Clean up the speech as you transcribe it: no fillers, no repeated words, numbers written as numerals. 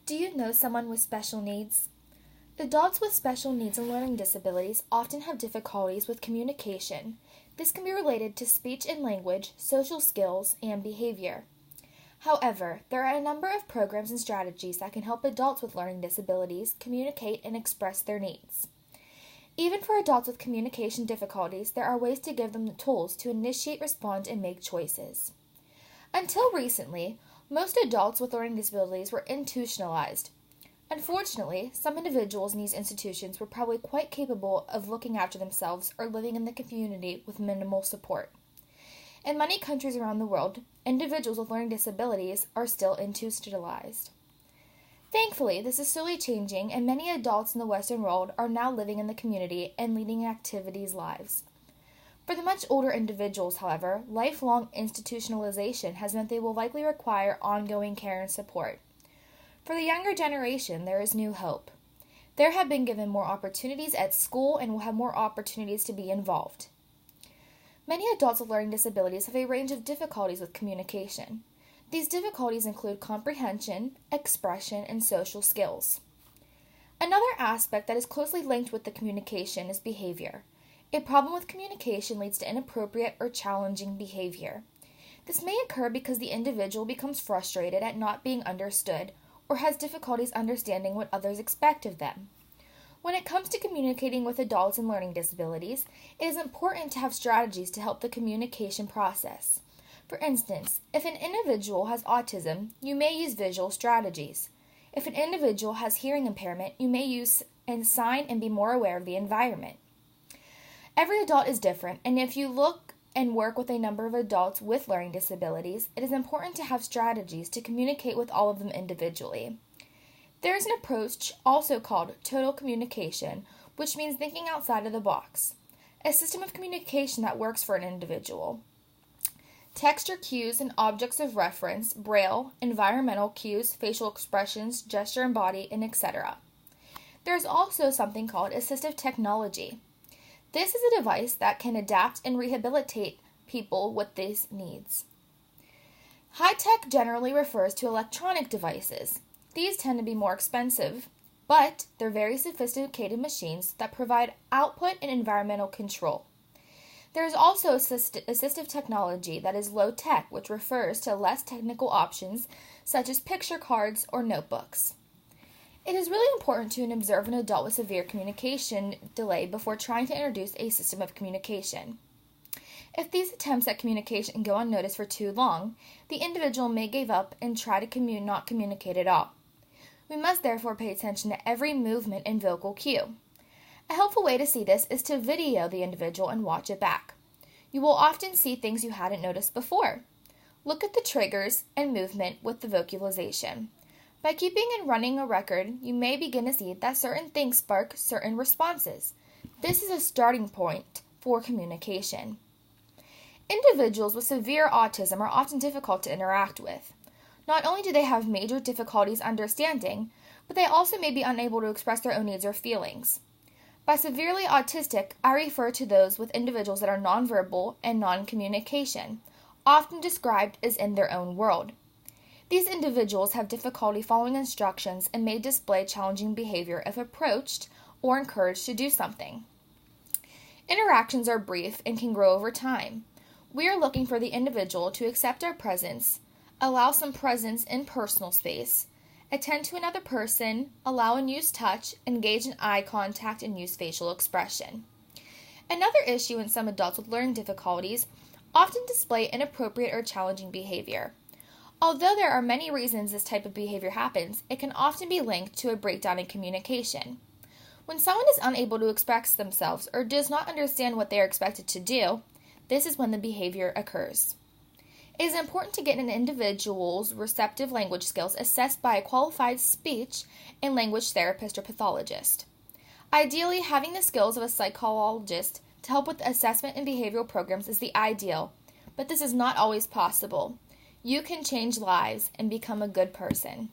Do you know someone with special needs? Adults with special needs and learning disabilities often have difficulties with communication. This can be related to speech and language, social skills, and behavior. However, there are a number of programs and strategies that can help adults with learning disabilities communicate and express their needs. Even for adults with communication difficulties, there are ways to give them the tools to initiate, respond, and make choices. Until recently, most adults with learning disabilities were institutionalized. Unfortunately, some individuals in these institutions were probably quite capable of looking after themselves or living in the community with minimal support. In many countries around the world, individuals with learning disabilities are still institutionalized. Thankfully, this is slowly changing, and many adults in the Western world are now living in the community and leading activities lives. For the much older individuals, however, lifelong institutionalization has meant they will likely require ongoing care and support. For the younger generation, there is new hope. They have been given more opportunities at school and will have more opportunities to be involved. Many adults with learning disabilities have a range of difficulties with communication. These difficulties include comprehension, expression, and social skills. Another aspect that is closely linked with the communication is behavior. A problem with communication leads to inappropriate or challenging behavior. This may occur because the individual becomes frustrated at not being understood or has difficulties understanding what others expect of them. When it comes to communicating with adults and learning disabilities, it is important to have strategies to help the communication process. For instance, if an individual has autism, you may use visual strategies. If an individual has hearing impairment, you may use and sign and be more aware of the environment. Every adult is different, and if you look and work with a number of adults with learning disabilities, it is important to have strategies to communicate with all of them individually. There is an approach also called total communication, which means thinking outside of the box, a system of communication that works for an individual. Texture cues and objects of reference, braille, environmental cues, facial expressions, gesture and body, and etc. There is also something called assistive technology. This is a device that can adapt and rehabilitate people with these needs. High-tech generally refers to electronic devices. These tend to be more expensive, but they're very sophisticated machines that provide output and environmental control. There is also assistive technology that is low-tech, which refers to less technical options such as picture cards or notebooks. It is really important to observe an adult with severe communication delay before trying to introduce a system of communication. If these attempts at communication go unnoticed for too long, the individual may give up and try to not communicate at all. We must therefore pay attention to every movement and vocal cue. A helpful way to see this is to video the individual and watch it back. You will often see things you hadn't noticed before. Look at the triggers and movement with the vocalization. By keeping and running a record, you may begin to see that certain things spark certain responses. This is a starting point for communication. Individuals with severe autism are often difficult to interact with. Not only do they have major difficulties understanding, but they also may be unable to express their own needs or feelings. By severely autistic, I refer to those with individuals that are nonverbal and non-communication, often described as in their own world. These individuals have difficulty following instructions and may display challenging behavior if approached or encouraged to do something. Interactions are brief and can grow over time. We are looking for the individual to accept our presence, allow some presence in personal space, attend to another person, allow and use touch, engage in eye contact, and use facial expression. Another issue in some adults with learning difficulties often display inappropriate or challenging behavior. Although there are many reasons this type of behavior happens, it can often be linked to a breakdown in communication. When someone is unable to express themselves or does not understand what they are expected to do, this is when the behavior occurs. It is important to get an individual's receptive language skills assessed by a qualified speech and language therapist or pathologist. Ideally, having the skills of a psychologist to help with assessment and behavioral programs is the ideal, but this is not always possible. You can change lives and become a good person.